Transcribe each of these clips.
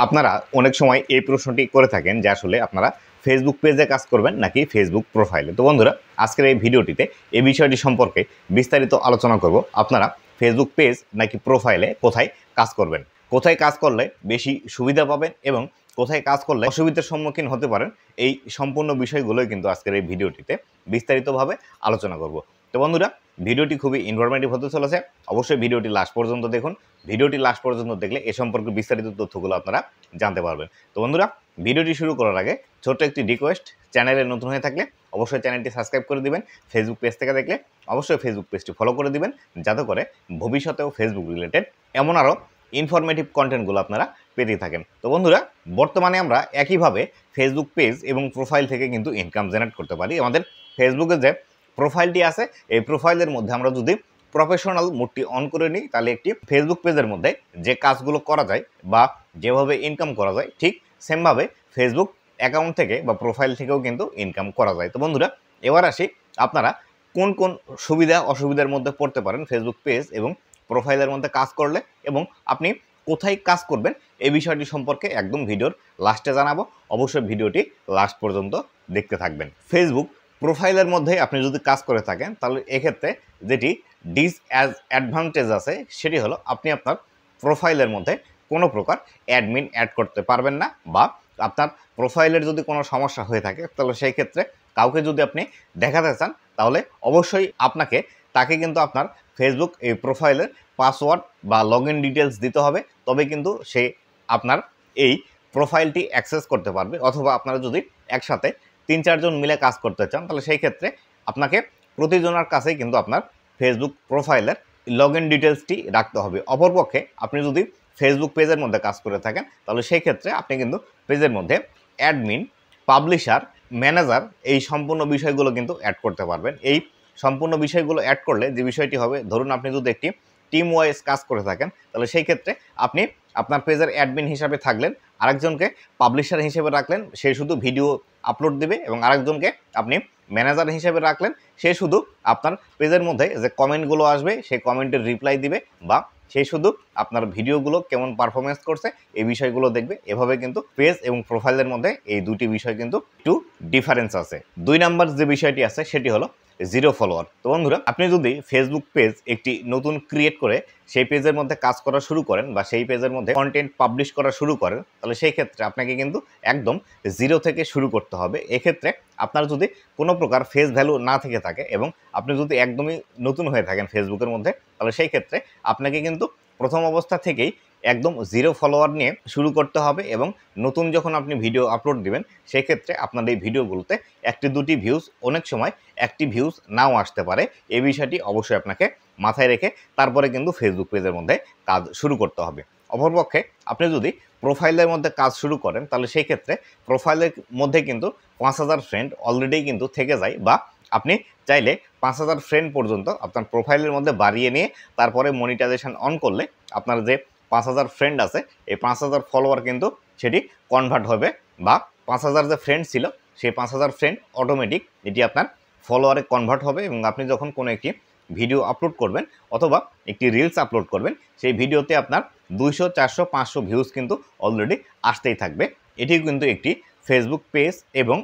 আপনারা অনেক সময় এই প্রশ্নটি করে থাকেন যে আসলে আপনারা ফেসবুক পেজে কাজ করবেন নাকি ফেসবুক প্রোফাইলে। তো বন্ধুরা, আজকের এই ভিডিওটিতে এই বিষয়টি সম্পর্কে বিস্তারিত আলোচনা করব। আপনারা ফেসবুক পেজ নাকি প্রোফাইলে কোথায় কাজ করবেন, কোথায় কাজ করলে বেশি সুবিধা পাবেন এবং কোথায় কাজ করলে অসুবিধার সম্মুখীন হতে পারেন, এই সম্পূর্ণ বিষয়গুলোই কিন্তু আজকের এই ভিডিওটিতে বিস্তারিতভাবে আলোচনা করব। তো বন্ধুরা, ভিডিওটি খুবই ইনফরমেটিভ হতে চলেছে। অবশ্যই ভিডিওটি লাস্ট পর্যন্ত দেখুন। ভিডিওটি লাস্ট পর্যন্ত দেখলে এ সম্পর্কে বিস্তারিত তথ্যগুলো আপনারা জানতে পারবেন। তো বন্ধুরা, ভিডিওটি শুরু করার আগে ছোট্ট একটি রিকোয়েস্ট, চ্যানেলে নতুন হয়ে থাকলে অবশ্যই চ্যানেলটি সাবস্ক্রাইব করে দিবেন। ফেসবুক পেজ থেকে দেখলে অবশ্যই ফেসবুক পেজটি ফলো করে দিবেন, যাতে করে ভবিষ্যতেও ফেসবুক রিলেটেড এমন আরও ইনফরমেটিভ কন্টেন্টগুলো আপনারা পেতে থাকেন। তো বন্ধুরা, বর্তমানে আমরা একইভাবে ফেসবুক পেজ এবং প্রোফাইল থেকে কিন্তু ইনকাম জেনারেট করতে পারি। আমাদের ফেসবুকে যে প্রোফাইলটি আছে, এই প্রোফাইলের মধ্যে আমরা যদি প্রফেশনাল মোডটি অন করে নিই, তাহলে একটি ফেসবুক পেজের মধ্যে যে কাজগুলো করা যায় বা যেভাবে ইনকাম করা যায়, ঠিক সেমভাবে ফেসবুক অ্যাকাউন্ট থেকে বা প্রোফাইল থেকেও কিন্তু ইনকাম করা যায়। তো বন্ধুরা, এবার আসি আপনারা কোন কোন সুবিধা অসুবিধার মধ্যে পড়তে পারেন ফেসবুক পেজ এবং প্রোফাইলের মধ্যে কাজ করলে, এবং আপনি কোথায় কাজ করবেন এই বিষয়টি সম্পর্কে একদম ভিডিওর লাস্টে জানাবো। অবশ্যই ভিডিওটি লাস্ট পর্যন্ত দেখতে থাকবেন। ফেসবুক প্রোফাইলের মধ্যে আপনি যদি কাজ করে থাকেন, তাহলে এক্ষেত্রে যেটি ডিসঅ্যাডভান্টেজ আছে সেটি হলো আপনি আপনার প্রোফাইলের মধ্যে কোনো প্রকার অ্যাডমিন অ্যাড করতে পারবেন না, বা আপনার প্রোফাইলের যদি কোনো সমস্যা হয়ে থাকে তাহলে সেই ক্ষেত্রে কাউকে যদি আপনি দেখাতে চান, তাহলে অবশ্যই আপনাকে তাকে কিন্তু আপনার ফেসবুক এই প্রোফাইলের পাসওয়ার্ড বা লগ ইন ডিটেলস দিতে হবে, তবে কিন্তু সে আপনার এই প্রোফাইলটি অ্যাক্সেস করতে পারবে। অথবা আপনারা যদি একসাথে ৩-৪ জন মিলে কাজ করতে চান, তাহলে সেই ক্ষেত্রে আপনাকে প্রতিজনের কাছেই কিন্তু আপনার ফেসবুক প্রোফাইলের লগ ইন ডিটেলসটি রাখতে হবে। অপরপক্ষে আপনি যদি ফেসবুক পেজের মধ্যে কাজ করে থাকেন, তাহলে সেই ক্ষেত্রে আপনি কিন্তু পেজের মধ্যে অ্যাডমিন, পাবলিশার, ম্যানেজার এই সম্পূর্ণ বিষয়গুলো কিন্তু অ্যাড করতে পারবেন। এই সম্পূর্ণ বিষয়গুলো অ্যাড করলে যে বিষয়টি হবে, ধরুন আপনি যদি একটি টিম ওয়াইজ কাজ করে থাকেন, তাহলে সেই ক্ষেত্রে আপনি আপনার পেজের অ্যাডমিন হিসাবে থাকলেন, আরেকজনকে পাবলিশার হিসেবে রাখলেন, সে শুধু ভিডিও আপলোড দেবে, এবং আরেকজনকে আপনি ম্যানেজার হিসেবে রাখলেন, সে শুধু আপনার পেজের মধ্যে যে কমেন্টগুলো আসবে সেই কমেন্টের রিপ্লাই দিবে, বা সে শুধু আপনার ভিডিওগুলো কেমন পারফরমেন্স করছে এই বিষয়গুলো দেখবে। এভাবে কিন্তু পেজ এবং প্রোফাইলের মধ্যে এই দুটি বিষয় কিন্তু একটু ডিফারেন্স আছে। ২ নাম্বার যে বিষয়টি আছে সেটি হলো জিরো ফলোয়ার। তো বন্ধুরা, আপনি যদি ফেসবুক পেজ একটি নতুন ক্রিয়েট করে সেই পেজের মধ্যে কাজ করা শুরু করেন, বা সেই পেজের মধ্যে কন্টেন্ট পাবলিশ করা শুরু করেন, তাহলে সেই ক্ষেত্রে আপনাকে কিন্তু একদম জিরো থেকে শুরু করতে হবে। এক্ষেত্রে আপনার যদি কোনো প্রকার ফেস ভ্যালু না থেকে থাকে এবং আপনি যদি একদমই নতুন হয়ে থাকেন ফেসবুকের মধ্যে, তাহলে সেই ক্ষেত্রে আপনাকে কিন্তু প্রথম অবস্থা থেকেই একদম জিরো ফলোয়ার নিয়ে শুরু করতে হবে। এবং নতুন যখন আপনি ভিডিও আপলোড দিবেন, সেক্ষেত্রে আপনার এই ভিডিওগুলোতে ১-২টি ভিউজ, অনেক সময় একটি ভিউজ নাও আসতে পারে। এই বিষয়টি অবশ্যই আপনাকে মাথায় রেখে তারপরে কিন্তু ফেসবুক পেজের মধ্যে কাজ শুরু করতে হবে। অপরপক্ষে আপনি যদি প্রোফাইলের মধ্যে কাজ শুরু করেন, তাহলে সেই ক্ষেত্রে প্রোফাইলের মধ্যে কিন্তু ৫,০০০ ফ্রেন্ড অলরেডি কিন্তু থেকে যায়, বা আপনি চাইলে ৫,০০০ ফ্রেন্ড পর্যন্ত আপনার প্রোফাইলের মধ্যে বাড়িয়ে নিয়ে তারপরে মনিটাইজেশন অন করলে আপনার যে ৫,০০০ ফ্রেন্ড আছে, এই ৫,০০০ ফলোয়ার কিন্তু সেটি কনভার্ট হবে, বা ৫,০০০ যে ফ্রেন্ড ছিল সেই ৫,০০০ ফ্রেন্ড অটোমেটিক এটি আপনার ফলোয়ারে কনভার্ট হবে। এবং আপনি যখন কোনো একটি ভিডিও আপলোড করবেন অথবা একটি রিলস আপলোড করবেন, সেই ভিডিওতে আপনার ২০০, ৪০০, ৫০০ ভিউজ কিন্তু অলরেডি আসতেই থাকবে। এটি কিন্তু একটি ফেসবুক পেজ এবং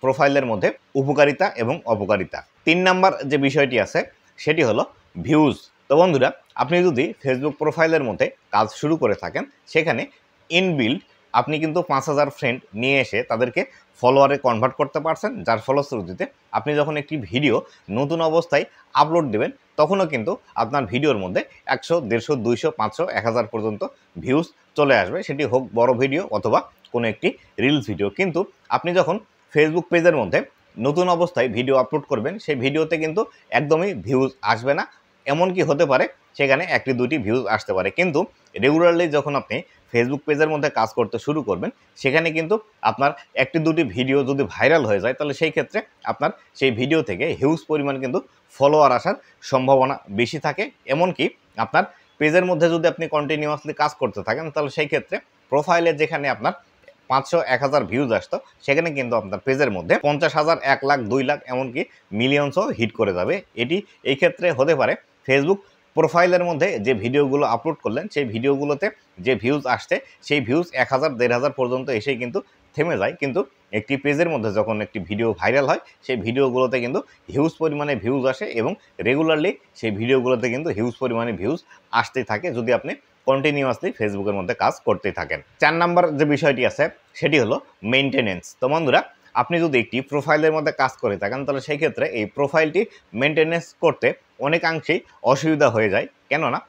প্রোফাইলের মধ্যে উপকারিতা এবং অপকারিতা। ৩ নাম্বার যে বিষয়টি আছে সেটি হলো ভিউজ। তো বন্ধুরা, আপনি যদি ফেসবুক প্রোফাইলের মধ্যে কাজ শুরু করে থাকেন, সেখানে ইনবিল্ড আপনি কিন্তু ৫,০০০ ফ্রেন্ড নিয়ে এসে তাদেরকে ফলোয়ারে কনভার্ট করতে পারছেন, যার ফলশ্রুতিতে আপনি যখন একটি ভিডিও নতুন অবস্থায় আপলোড দেবেন, তখনও কিন্তু আপনার ভিডিওর মধ্যে ১০০, ১৫০, ২০০, ৫০০, ১,০০০ পর্যন্ত ভিউজ চলে আসবে। সেটি হোক বড় ভিডিও অথবা কোনো একটি রিলস ভিডিও। কিন্তু আপনি যখন ফেসবুক পেজের মধ্যে নতুন অবস্থায় ভিডিও আপলোড করবেন, সেই ভিডিওতে কিন্তু একদমই ভিউজ আসবে না। এমনকি হতে পারে সেখানে ১-২টি ভিউজ আসতে পারে। কিন্তু রেগুলারলি যখন আপনি ফেসবুক পেজের মধ্যে কাজ করতে শুরু করবেন, সেখানে কিন্তু আপনার ১-২টি ভিডিও যদি ভাইরাল হয়ে যায়, তাহলে সেই ক্ষেত্রে আপনার সেই ভিডিও থেকে হিউজ পরিমাণ কিন্তু ফলোয়ার আসার সম্ভাবনা বেশি থাকে। এমনকি আপনার পেজের মধ্যে যদি আপনি কন্টিনিউয়াসলি কাজ করতে থাকেন, তাহলে সেই ক্ষেত্রে প্রোফাইলে যেখানে আপনার ৫০০, ১,০০০ ভিউজ আসতো, সেখানে কিন্তু আপনার পেজের মধ্যে ৫০,০০০, ১,০০,০০০, ২ লাখ, এমনকি মিলিয়নসও হিট করে যাবে। এটি এই ক্ষেত্রে হতে পারে ফেসবুক প্রোফাইলের মধ্যে যে ভিডিওগুলো আপলোড করলেন সেই ভিডিওগুলোতে যে ভিউজ আসছে সেই ভিউজ 1000 1500 পর্যন্ত এসেই কিন্তু থেমে যায়। কিন্তু একটি পেজের মধ্যে যখন একটি ভিডিও ভাইরাল হয় সেই ভিডিওগুলোতে কিন্তু হিউজ পরিমাণে ভিউজ আসে এবং রেগুলারলি সেই ভিডিওগুলোতে কিন্তু হিউজ পরিমাণে ভিউজ আসতেই থাকে যদি আপনি কন্টিনিউয়াসলি ফেসবুকের মধ্যে কাজ করতেই থাকেন। 4 নাম্বার যে বিষয়টি আছে সেটি হলো মেইনটেনেন্স। তো বন্ধুরা, আপনি যদি একটি প্রোফাইলের মধ্যে কাজ করে থাকেন তাহলে সেই ক্ষেত্রে এই প্রোফাইলটি মেইনটেনেন্স করতে অনেকাংশেই অসুবিধা হয়ে যায়। কেননা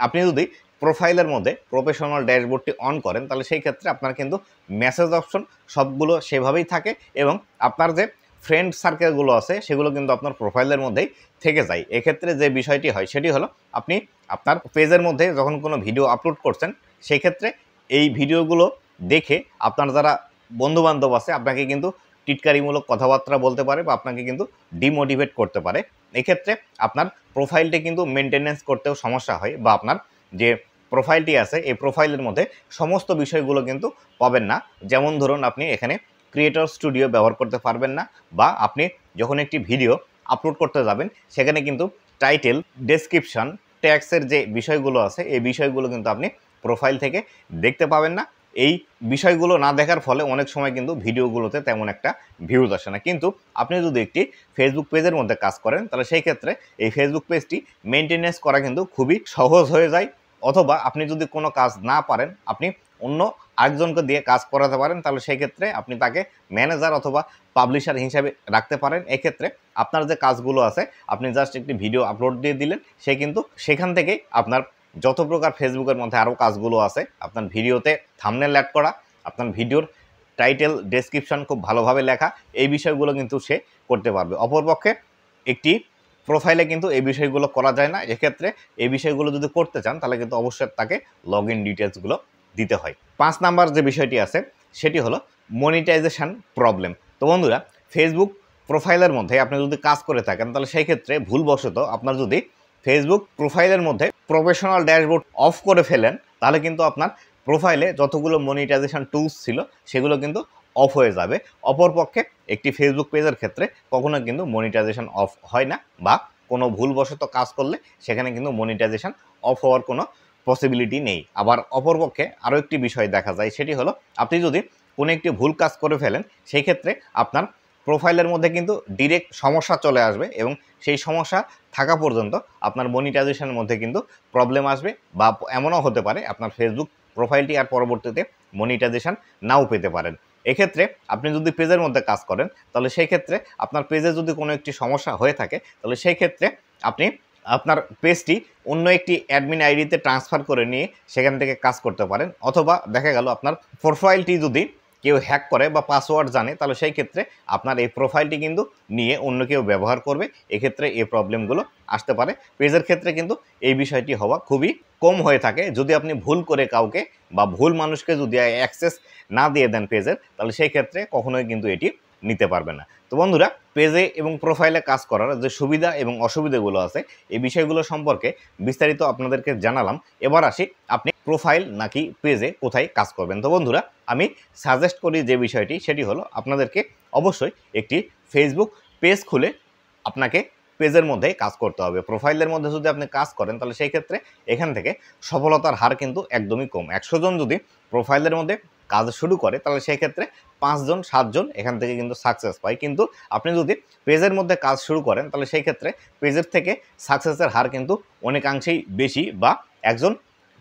আপনি যদি প্রোফাইলের মধ্যে প্রফেশনাল ড্যাশবোর্ডটি অন করেন তাহলে সেই ক্ষেত্রে আপনার কিন্তু মেসেজ অপশন সবগুলো সেভাবেই থাকে এবং আপনার যে ফ্রেন্ড সার্কেলগুলো আছে সেগুলো কিন্তু আপনার প্রোফাইলের মধ্যেই থেকে যায়। এক্ষেত্রে যে বিষয়টি হয় সেটি হলো আপনি আপনার পেজের মধ্যে যখন কোনো ভিডিও আপলোড করছেন সেই ক্ষেত্রে এই ভিডিওগুলো দেখে আপনার যারা বন্ধুবান্ধব আছে আপনাকে কিন্তু টিটকারিমূলক কথাবার্তা বলতে পারে বা আপনাকে কিন্তু ডিমোটিভেট করতে পারে। এক্ষেত্রে আপনার প্রোফাইলটি কিন্তু মেনটেনেন্স করতেও সমস্যা হয় বা আপনার যে প্রোফাইলটি আছে এই প্রোফাইলের মধ্যে সমস্ত বিষয়গুলো কিন্তু পাবেন না। যেমন ধরুন আপনি এখানে ক্রিয়েটর স্টুডিও ব্যবহার করতে পারবেন না বা আপনি যখন একটি ভিডিও আপলোড করতে যাবেন সেখানে কিন্তু টাইটেল, ডেসক্রিপশন, ট্যাক্সের যে বিষয়গুলো আছে এই বিষয়গুলো কিন্তু আপনি প্রোফাইল থেকে দেখতে পাবেন না। এই বিষয়গুলো না দেখার ফলে অনেক সময় কিন্তু ভিডিওগুলোতে তেমন একটা ভিউজ আসে না। কিন্তু আপনি যদি একটি ফেসবুক পেজের মধ্যে কাজ করেন তাহলে সেই ক্ষেত্রে এই ফেসবুক পেজটি মেনটেনেন্স করা কিন্তু খুবই সহজ হয়ে যায়। অথবা আপনি যদি কোনো কাজ না পারেন আপনি অন্য আরেকজনকে দিয়ে কাজ করাতে পারেন তাহলে সেই ক্ষেত্রে আপনি তাকে ম্যানেজার অথবা পাবলিশার হিসাবে রাখতে পারেন। এক্ষেত্রে আপনার যে কাজগুলো আছে আপনি জাস্ট একটি ভিডিও আপলোড দিয়ে দিলেন, সে কিন্তু সেখান থেকেই আপনার যত প্রকার ফেসবুকের মধ্যে আরও কাজগুলো আছে, আপনার ভিডিওতে থাম্বনেল অ্যাড করা, আপনার ভিডিওর টাইটেল, ডেসক্রিপশন খুব ভালোভাবে লেখা, এই বিষয়গুলো কিন্তু সে করতে পারবে। অপরপক্ষে একটি প্রোফাইলে কিন্তু এই বিষয়গুলো করা যায় না। এক্ষেত্রে এই বিষয়গুলো যদি করতে চান তাহলে কিন্তু অবশ্যই তাকে লগ ইন ডিটেলসগুলো দিতে হয়। 5 নাম্বার যে বিষয়টি আছে সেটি হলো মনিটাইজেশন প্রবলেম। তো বন্ধুরা, ফেসবুক প্রোফাইলের মধ্যে আপনি যদি কাজ করে থাকেন তাহলে সেই ক্ষেত্রে ভুলবশত আপনার যদি ফেসবুক প্রোফাইলের মধ্যে প্রফেশনাল ড্যাশবোর্ড অফ করে ফেলেন তাহলে কিন্তু আপনার প্রোফাইলে যতগুলো মনিটাইজেশন টুলস ছিল সেগুলো কিন্তু অফ হয়ে যাবে। অপরপক্ষে একটি ফেসবুক পেজের ক্ষেত্রে কখনো কিন্তু মনিটাইজেশন অফ হয় না বা কোনো ভুলবশত কাজ করলে সেখানে কিন্তু মনিটাইজেশন অফ হওয়ার কোনো পসিবিলিটি নেই। আবার অপরপক্ষে আরও একটি বিষয় দেখা যায় সেটি হলো আপনি যদি কোনো একটি ভুল কাজ করে ফেলেন সেই ক্ষেত্রে আপনার প্রোফাইলের মধ্যে কিন্তু ডিরেক্ট সমস্যা চলে আসবে এবং সেই সমস্যা থাকা পর্যন্ত আপনার মনিটাইজেশনের মধ্যে কিন্তু প্রবলেম আসবে বা এমনও হতে পারে আপনার ফেসবুক প্রোফাইলটি আর পরবর্তীতে মনিটাইজেশন নাও পেতে পারেন। এক্ষেত্রে আপনি যদি পেজের মধ্যে কাজ করেন তাহলে সেই ক্ষেত্রে আপনার পেজে যদি কোনো একটি সমস্যা হয়ে থাকে তাহলে সেই ক্ষেত্রে আপনি আপনার পেজটি অন্য একটি অ্যাডমিন আইডিতে ট্রান্সফার করে নিয়ে সেখান থেকে কাজ করতে পারেন। অথবা দেখা গেল আপনার প্রোফাইলটি যদি কেউ হ্যাক করে বা পাসওয়ার্ড জানে তাহলে সেই ক্ষেত্রে আপনার এই প্রোফাইলটি কিন্তু নিয়ে অন্য কেউ ব্যবহার করবে। এক্ষেত্রে এই প্রবলেমগুলো আসতে পারে। পেজের ক্ষেত্রে কিন্তু এই বিষয়টি হওয়া খুবই কম হয়ে থাকে। যদি আপনি ভুল করে কাউকে বা ভুল মানুষকে যদি অ্যাক্সেস না দিয়ে দেন পেজের তাহলে সেই ক্ষেত্রে কখনোই কিন্তু এটি নিতে পারবে না। তো বন্ধুরা, পেজে এবং প্রোফাইলে কাজ করার যে সুবিধা এবং অসুবিধাগুলো আছে এই বিষয়গুলো সম্পর্কে বিস্তারিত আপনাদেরকে জানালাম। এবার আসি আপনি প্রোফাইল নাকি পেজে কোথায় কাজ করবেন। তো বন্ধুরা, আমি সাজেস্ট করি যে বিষয়টি সেটি হলো আপনাদেরকে অবশ্যই একটি ফেসবুক পেজ খুলে আপনাকে পেজের মধ্যে কাজ করতে হবে। প্রোফাইলের মধ্যে যদি আপনি কাজ করেন তাহলে সেই ক্ষেত্রে এখান থেকে সফলতার হার কিন্তু একদমই কম। 100 জন যদি প্রোফাইলের মধ্যে কাজ শুরু করে তাহলে সেই ক্ষেত্রে 5 জন 7 জন এখান থেকে কিন্তু সাকসেস পায়। কিন্তু আপনি যদি পেজের মধ্যে কাজ শুরু করেন তাহলে সেই ক্ষেত্রে পেজের থেকে সাকসেসের হার কিন্তু অনেকাংশেই বেশি। বা একজন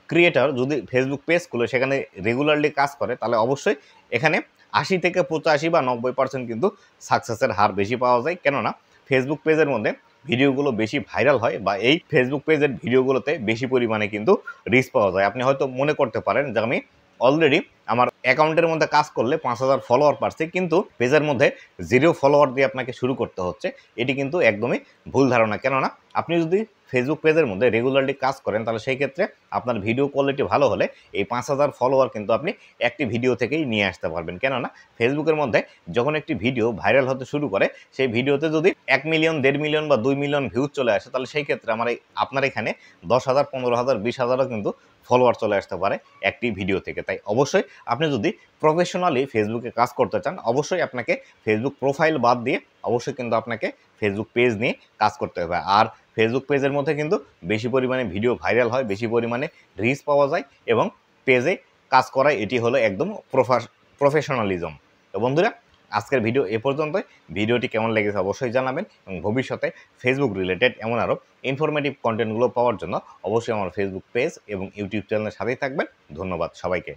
ক্রিয়েটর যদি ফেসবুক পেজ খুলে সেখানে রেগুলারলি কাজ করে তাহলে অবশ্যই এখানে 80 থেকে 85 বা 90% কিন্তু সাকসেসের হার বেশি পাওয়া যায়। কেননা ফেসবুক পেজের মধ্যে ভিডিওগুলো বেশি ভাইরাল হয় বা এই ফেসবুক পেজের ভিডিওগুলোতে বেশি পরিমাণে কিন্তু রিচ পাওয়া যায়। আপনি হয়তো মনে করতে পারেন যে আমি অলরেডি আমার অ্যাকাউন্টের মধ্যে কাজ করলে 5000 ফলোয়ার পাচ্ছি, কিন্তু পেজের মধ্যে 0 ফলোয়ার দিয়ে আপনাকে শুরু করতে হচ্ছে। এটি কিন্তু একদমই ভুল ধারণা। কেননা আপনি যদি ফেসবুক পেজের মধ্যে রেগুলারলি কাজ করেন তাহলে সেই ক্ষেত্রে আপনার ভিডিও কোয়ালিটি ভালো হলে এই 5000 ফলোয়ার কিন্তু আপনি একটি ভিডিও থেকেই নিয়ে আসতে পারবেন। কেননা ফেসবুকের মধ্যে যখন একটি ভিডিও ভাইরাল হতে শুরু করে সেই ভিডিওতে যদি 1 মিলিয়ন, 1.5 মিলিয়ন বা 2 মিলিয়ন ভিউজ চলে আসে তাহলে সেই ক্ষেত্রে আপনার এখানে 10,000, 15,000, 20,000ও কিন্তু ফলোয়ার চলে আসতে পারে একটি ভিডিও থেকে। তাই অবশ্যই আপনি যদি প্রফেশনালি ফেসবুকে কাজ করতে চান অবশ্যই আপনাকে ফেসবুক প্রোফাইল বাদ দিয়ে অবশ্যই কিন্তু আপনাকে ফেসবুক পেজ নিয়ে কাজ করতে হবে। আর ফেসবুক পেজের মধ্যে কিন্তু বেশি পরিমাণে ভিডিও ভাইরাল হয়, বেশি পরিমাণে রিচ পাওয়া যায় এবং পেজে কাজ করা এটি হলো একদম প্রফেশনালিজম। তো বন্ধুরা, আজকের ভিডিও এ পর্যন্তই। ভিডিওটি কেমন লেগেছে অবশ্যই জানাবেন এবং ভবিষ্যতে ফেসবুক রিলেটেড এমন আরও ইনফরমেটিভ কন্টেন্টগুলো পাওয়ার জন্য অবশ্যই আমার ফেসবুক পেজ এবং ইউটিউব চ্যানেলের সাথেই থাকবেন। ধন্যবাদ সবাইকে।